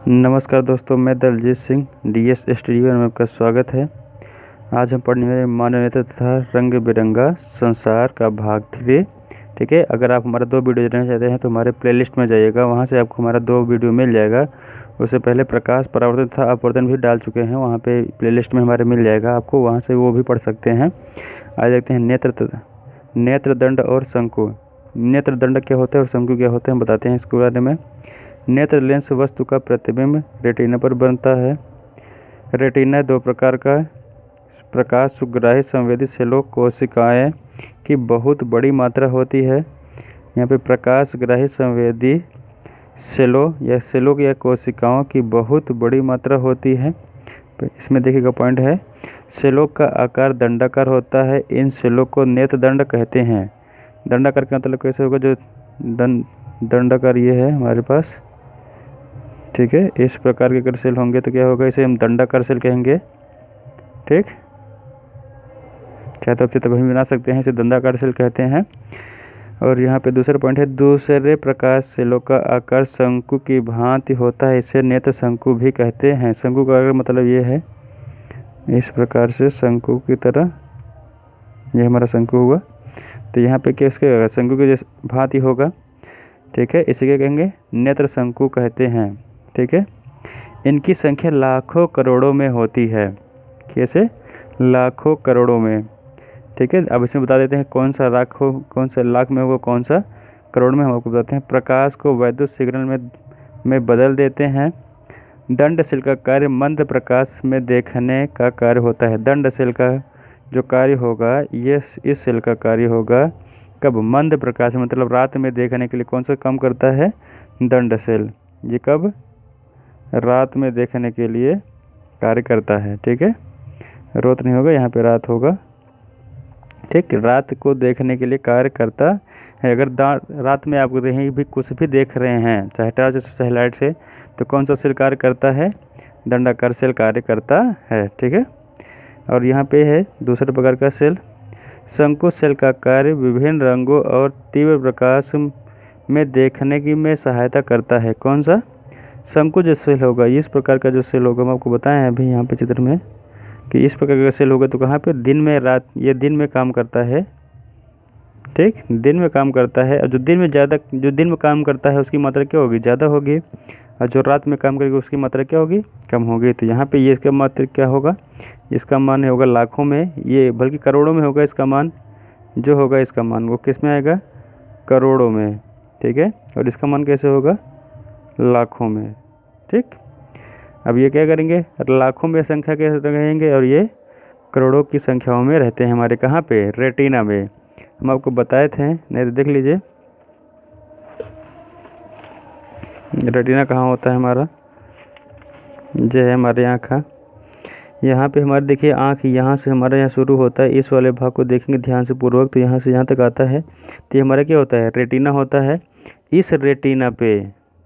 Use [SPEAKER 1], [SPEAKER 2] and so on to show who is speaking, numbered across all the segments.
[SPEAKER 1] नमस्कार दोस्तों, मैं दलजीत सिंह डीएस स्टूडियो में आपका स्वागत है। आज हम पढ़ने वाले मानव नेत्र तथा रंग बिरंगा संसार का भाग 3। ठीक है, अगर आप हमारा 2 वीडियो देखना चाहते हैं तो हमारे प्लेलिस्ट में जाइएगा, वहां से आपको हमारा 2 वीडियो मिल जाएगा। उससे पहले प्रकाश परावर्तन तथा अपवर्तन भी डाल चुके हैं, वहाँ पे प्लेलिस्ट में हमारे मिल जाएगा, आपको वहाँ से वो भी पढ़ सकते हैं। आज देखते हैं नेत्र दंड और शंकु। नेत्र दंड क्या होता है और शंकु क्या होते हैं, बताते हैं इसके बारे में। नेत्र लेंस वस्तु का प्रतिबिंब रेटिना पर बनता है। रेटिना 2 प्रकार का प्रकाश सुग्राही संवेदी सेलों कोशिकाएं की बहुत बड़ी मात्रा होती है। यहाँ पे प्रकाशग्राही संवेदी सेलों या कोशिकाओं की बहुत बड़ी मात्रा होती है। इसमें देखिएगा पॉइंट है, सेलों का आकार दंडाकार होता है। इन सेलों को नेत्र दंड कहते हैं। दंडाकार का मतलब कैसे होगा, जो दंडाकार ये है हमारे पास, ठीक है। इस प्रकार के अगर सेल होंगे तो क्या होगा, इसे हम दंडाकार सेल कहेंगे। ठीक, चाहे तो आप चित्र भी बना सकते हैं, इसे दंडाकार सेल कहते हैं। और यहाँ पे दूसरा पॉइंट है, दूसरे प्रकाश सेलों का आकार शंकु की भांति होता है, इसे नेत्र शंकु भी कहते हैं। शंकु का आकार मतलब ये है, इस प्रकार से शंकु की तरह, ये हमारा शंकु हुआ, तो यहाँ पे क्या इसके शंकु की जैसे भांति होगा। ठीक है, इसे क्या कहेंगे, नेत्र शंकु कहते हैं। ठीक है, इनकी संख्या लाखों करोड़ों में होती है। कैसे, लाखों करोड़ों में। ठीक है, अब इसमें बता देते हैं कौन सा लाख में होगा, कौन सा करोड़ में, हम आपको बताते हैं। प्रकाश को विद्युत सिग्नल में बदल देते हैं। दंड सेल का कार्य मंद प्रकाश में देखने का कार्य होता है। दंड सेल का जो कार्य होगा, ये इस सेल का कार्य होगा कब, मंद प्रकाश, मतलब रात में देखने के लिए कौन सा काम करता है, दंड सेल। ये कब, रात में देखने के लिए कार्य करता है। ठीक है, रोत नहीं होगा, यहाँ पे रात होगा। ठीक, रात को देखने के लिए कार्य करता है। अगर रात में आप कहीं भी कुछ भी देख रहे हैं, चाहे टॉर्च से चाहे लाइट से, तो कौन सा सेल कार्य करता है, दंडाकार सेल कार्य करता है। ठीक है, और यहाँ पे है दूसरे प्रकार का सेल, शंकु सेल का कार्य विभिन्न रंगों और तीव्र प्रकाश में देखने की में सहायता करता है। कौन सा, शंकु जो सेल होगा, इस प्रकार का जो सेल होगा, हम आपको बताएं अभी यहाँ पे चित्र में कि इस प्रकार का सेल होगा तो कहाँ पे, दिन में, रात, ये दिन में काम करता है। ठीक, दिन में काम करता है। और जो दिन में काम करता है उसकी मात्रा क्या होगी, ज़्यादा होगी, और जो रात में काम करेगी उसकी मात्रा क्या होगी, कम होगी। तो यहाँ पे ये इसका मात्रा क्या होगा, इसका मान होगा लाखों में, ये बल्कि करोड़ों में होगा। इसका मान जो होगा, इसका मान वो किस में आएगा, करोड़ों में। ठीक है, और इसका मान कैसे होगा, लाखों में। ठीक, अब ये क्या करेंगे, लाखों में संख्या कैसे रहेंगे, और ये करोड़ों की संख्याओं में रहते हैं हमारे कहाँ पे, रेटिना में। हम आपको बताए थे, नहीं तो देख लीजिए रेटिना कहाँ होता है हमारा, ये है हमारे आँख। यहाँ पे हमारे देखिए आँख यहाँ से हमारा यहाँ शुरू होता है, इस वाले भाग को देखेंगे ध्यान से पूर्वक तो यहाँ से यहाँ तक आता है, तो ये हमारा क्या होता है, रेटिना होता है। इस रेटिना पे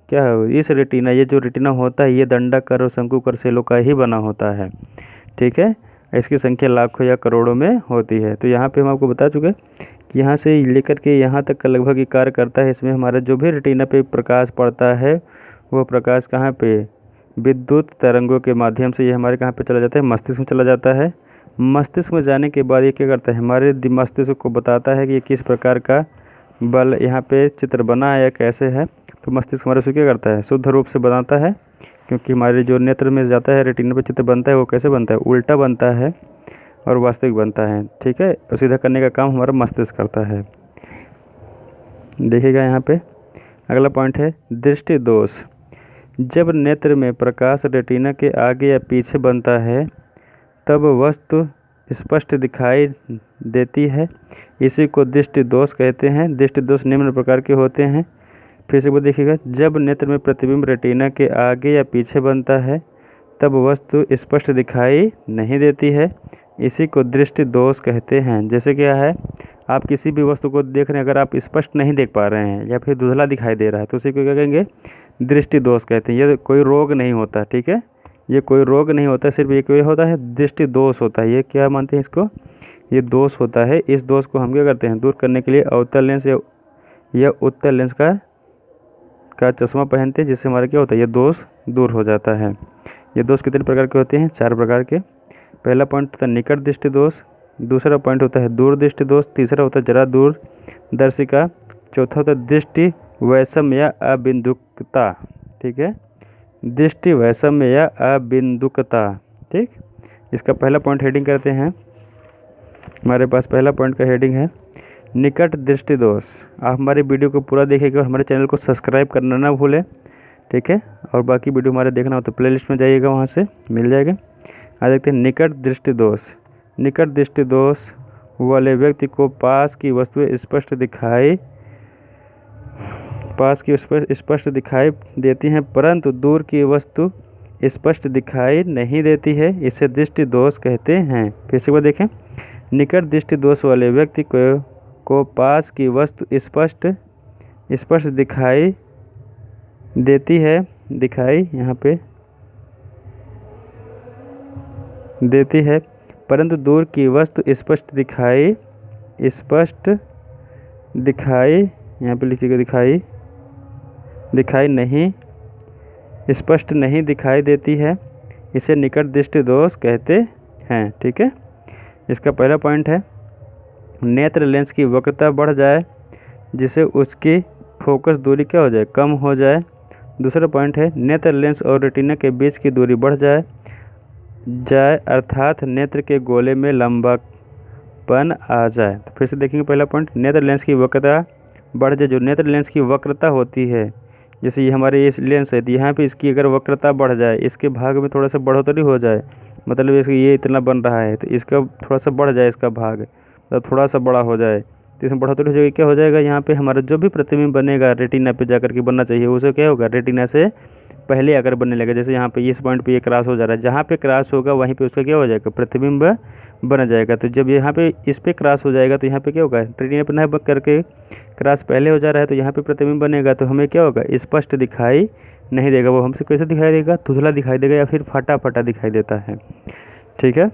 [SPEAKER 1] क्या है, इस रेटिना, ये जो रेटिना होता है ये दंडाकार और शंकुकर सेलों का ही बना होता है। ठीक है, इसकी संख्या लाखों या करोड़ों में होती है। तो यहाँ पे हम आपको बता चुके कि यहाँ से लेकर के यहाँ तक का लगभग ये कार्य करता है। इसमें हमारा जो भी रेटिना पे प्रकाश पड़ता है, वो प्रकाश कहाँ पे, विद्युत तरंगों के माध्यम से ये हमारे कहाँ पे चला जाता है, मस्तिष्क में चला जाता है। मस्तिष्क में जाने के बाद ये क्या करता है, हमारे मस्तिष्क को बताता है कि ये किस प्रकार का बल यहाँ पे चित्र बना है या कैसे है। तो मस्तिष्क हमारे से क्या करता है, शुद्ध रूप से बनाता है, क्योंकि हमारे जो नेत्र में जाता है, रेटिना पे चित्र बनता है, वो कैसे बनता है, उल्टा बनता है और वास्तविक बनता है। ठीक है, और सीधा करने का काम हमारा मस्तिष्क करता है। देखिएगा यहाँ पे अगला पॉइंट है, दृष्टि दोष। जब नेत्र में प्रकाश रेटिना के आगे या पीछे बनता है तब वस्तु स्पष्ट दिखाई देती है, इसी को दृष्टि दोष कहते हैं। दृष्टि दोष निम्न प्रकार के होते हैं। फिर से वो देखिएगा, जब नेत्र में प्रतिबिंब रेटिना के आगे या पीछे बनता है तब वस्तु स्पष्ट दिखाई नहीं देती है, इसी को दृष्टि दोष कहते हैं। जैसे क्या है, आप किसी भी वस्तु को देख रहे हैं, अगर आप स्पष्ट नहीं देख पा रहे हैं या फिर धुंधला दिखाई दे रहा है, तो उसी को क्या कहेंगे, दृष्टि दोष कहते हैं। ये कोई रोग नहीं होता, ठीक है, ये कोई रोग नहीं होता, सिर्फ ये कोई होता है, दृष्टि दोष होता है। ये क्या मानते हैं इसको, ये दोष होता है। इस दोष को हम क्या करते हैं, दूर करने के लिए अवतल लेंस या उत्तल लेंस का का चश्मा पहनते हैं, जिससे हमारा क्या होता है, ये दोष दूर हो जाता है। ये दोष कितने प्रकार के होते हैं? 4 प्रकार के। पहला पॉइंट होता है निकट दृष्टि दोष, दूसरा पॉइंट होता है दूर दृष्टि दोष, तीसरा होता है जरा दूरदर्शिता, चौथा होता है दृष्टि वैषम्य या अबिंदुकता। ठीक है, दृष्टि वैषम्य या अबिंदुकता। ठीक, इसका पहला पॉइंट हेडिंग करते हैं। हमारे पास पहला पॉइंट का हेडिंग है निकट दृष्टि दोष। आप हमारे वीडियो को पूरा देखेंगे और हमारे चैनल को सब्सक्राइब करना ना भूलें। ठीक है, और बाकी वीडियो हमारे देखना हो तो प्लेलिस्ट में जाइएगा, वहाँ से मिल जाएगा। आज देखते हैं निकट दृष्टि दोष। निकट दृष्टि दोष वाले व्यक्ति को पास की वस्तुएं स्पष्ट दिखाई देती हैं, परंतु दूर की वस्तु स्पष्ट दिखाई नहीं देती है, इसे दृष्टि दोष कहते हैं। फिर से वो देखें, निकट दृष्टि दोष वाले व्यक्ति को पास की वस्तु स्पष्ट दिखाई देती है, यहाँ पे देती है, परंतु दूर की वस्तु स्पष्ट दिखाई यहाँ पे लिखिएगा स्पष्ट नहीं दिखाई देती है, इसे निकट दृष्टि दोष कहते हैं। ठीक है, इसका पहला पॉइंट है नेत्र लेंस की वक्रता बढ़ जाए, जिससे उसकी फोकस दूरी क्या हो जाए, कम हो जाए। दूसरा पॉइंट है नेत्र लेंस और रेटिना के बीच की दूरी बढ़ जाए, अर्थात नेत्र के गोले में लंबापन आ जाए। तो फिर से देखेंगे पहला पॉइंट, नेत्र लेंस की वक्रता बढ़ जाए। जो नेत्र लेंस की वक्रता होती है, जैसे ये हमारे ये लेंस है, तो यहाँ पे इसकी अगर वक्रता बढ़ जाए, इसके भाग में थोड़ा सा बढ़ोतरी हो जाए, मतलब ये इतना बन रहा है तो इसका थोड़ा सा बढ़ जाए, इसका भाग मतलब थोड़ा सा बड़ा हो जाए, तो इसमें बढ़ोतरी हो जाएगी। क्या हो जाएगा, यहाँ पे हमारा जो भी प्रतिबिंब बनेगा रेटिना पे जाकर के बनना चाहिए, उसे क्या होगा, रेटिना से पहले आकर बनने लगेगा। जैसे यहाँ पे इस पॉइंट पे ये क्रॉस हो जा रहा है, जहाँ पे क्रॉस होगा वहीं पे उसका क्या हो जाएगा, प्रतिबिंब बन जाएगा। तो जब यहाँ पे इस पे क्रॉस हो जाएगा तो यहाँ पे क्या होगा, रेटिना पे नहीं करके क्रॉस पहले हो जा रहा है, तो यहाँ पे प्रतिबिंब बनेगा, तो हमें क्या होगा, स्पष्ट दिखाई नहीं देगा। वो हमसे कैसे दिखाई देगा, धुंधला दिखाई देगा या फिर फटा फटा दिखाई देता है। ठीक है,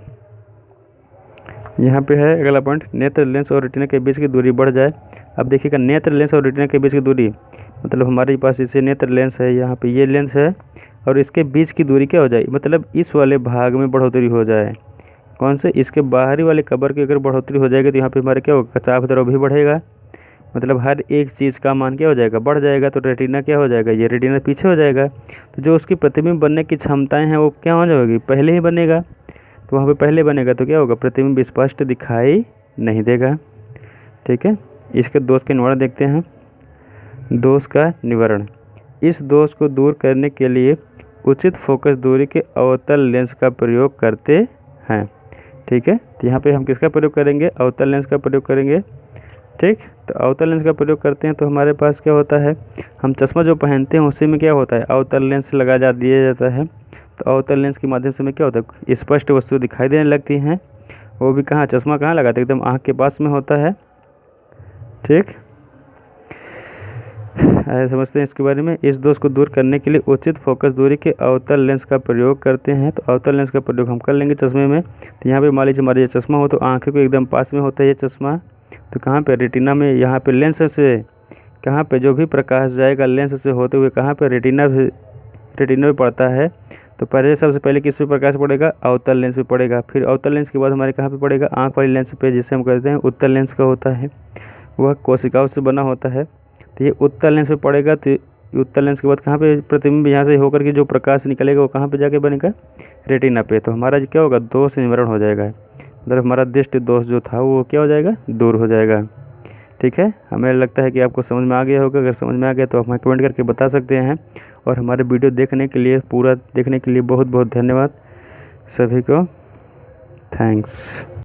[SPEAKER 1] यहाँ पे है अगला पॉइंट, नेत्र लेंस और रेटिना के बीच की दूरी बढ़ जाए। अब देखिएगा, नेत्र लेंस और रेटिना के बीच की दूरी मतलब हमारे पास इसे नेत्र लेंस है, यहाँ पे ये लेंस है, और इसके बीच की दूरी क्या हो जाए, मतलब इस वाले भाग में बढ़ोतरी हो जाए। कौन से, इसके बाहरी वाले कबर की अगर बढ़ोतरी हो जाएगी तो यहाँ पे हमारे क्या होगा, चाप द्रव भी बढ़ेगा, मतलब हर एक चीज़ का मान क्या हो जाएगा, बढ़ जाएगा। तो रेटिना क्या हो जाएगा, ये रेटिना पीछे हो जाएगा, तो जो उसकी प्रतिबिंब बनने की क्षमताएं हैं वो क्या हो जाएगी, पहले ही बनेगा। तो वहाँ पे पहले बनेगा तो क्या होगा, प्रतिबिंब स्पष्ट दिखाई नहीं देगा। ठीक है, इसके दोष के निवारण देखते हैं। दोष का निवारण, इस दोष को दूर करने के लिए उचित फोकस दूरी के अवतल लेंस का प्रयोग करते हैं। ठीक है, तो यहाँ पे हम किसका प्रयोग करेंगे, अवतल लेंस का प्रयोग करेंगे। ठीक, तो अवतल लेंस का प्रयोग करते हैं तो हमारे पास क्या होता है, हम चश्मा जो पहनते हैं उसी में क्या होता है, अवतल लेंस दिया जाता है। तो अवतल लेंस के माध्यम से हमें क्या होता है, स्पष्ट वस्तु दिखाई देने लगती हैं। वो भी कहाँ, चश्मा कहाँ लगाते हैं, एकदम आँख के पास में होता है। ठीक, ऐसे समझते हैं इसके बारे में। इस दोष को दूर करने के लिए उचित फोकस दूरी के अवतल लेंस का प्रयोग करते हैं। तो अवतल लेंस का प्रयोग हम कर लेंगे चश्मे में। तो यहाँ पे मान लीजिए हमारा ये चश्मा हो तो आँखें को एकदम पास में होता है ये चश्मा, तो कहाँ पे, रेटिना में। यहाँ पे लेंस से कहाँ पे जो भी प्रकाश जाएगा लेंस से होते हुए कहाँ पे, रेटिना में पड़ता है। तो पहले सबसे पहले किस पे प्रकाश पड़ेगा, अवतल लेंस पे पड़ेगा। फिर अवतल लेंस के बाद हमारे कहाँ पे पड़ेगा, आँख वाली लेंस पे, जिसे हम कहते हैं उत्तल लेंस का होता है, वह कोशिकाओं से बना होता है। तो ये उत्तल लेंस पे पड़ेगा। तो उत्तल लेंस के बाद कहाँ पे प्रतिबिंब यहाँ से होकर के जो प्रकाश निकलेगा वो कहाँ पे जाके बनेगा, रेटिना पे। तो हमारा क्या होगा, दोष निवारण हो जाएगा, मतलब हमारा दृष्टि दोष जो था वो क्या हो जाएगा, दूर हो जाएगा। ठीक है, हमें लगता है कि आपको समझ में आ गया होगा। अगर समझ में आ गया तो आप हमें कमेंट करके बता सकते हैं। और हमारे वीडियो देखने के लिए, पूरा देखने के लिए बहुत बहुत धन्यवाद सभी को। थैंक्स।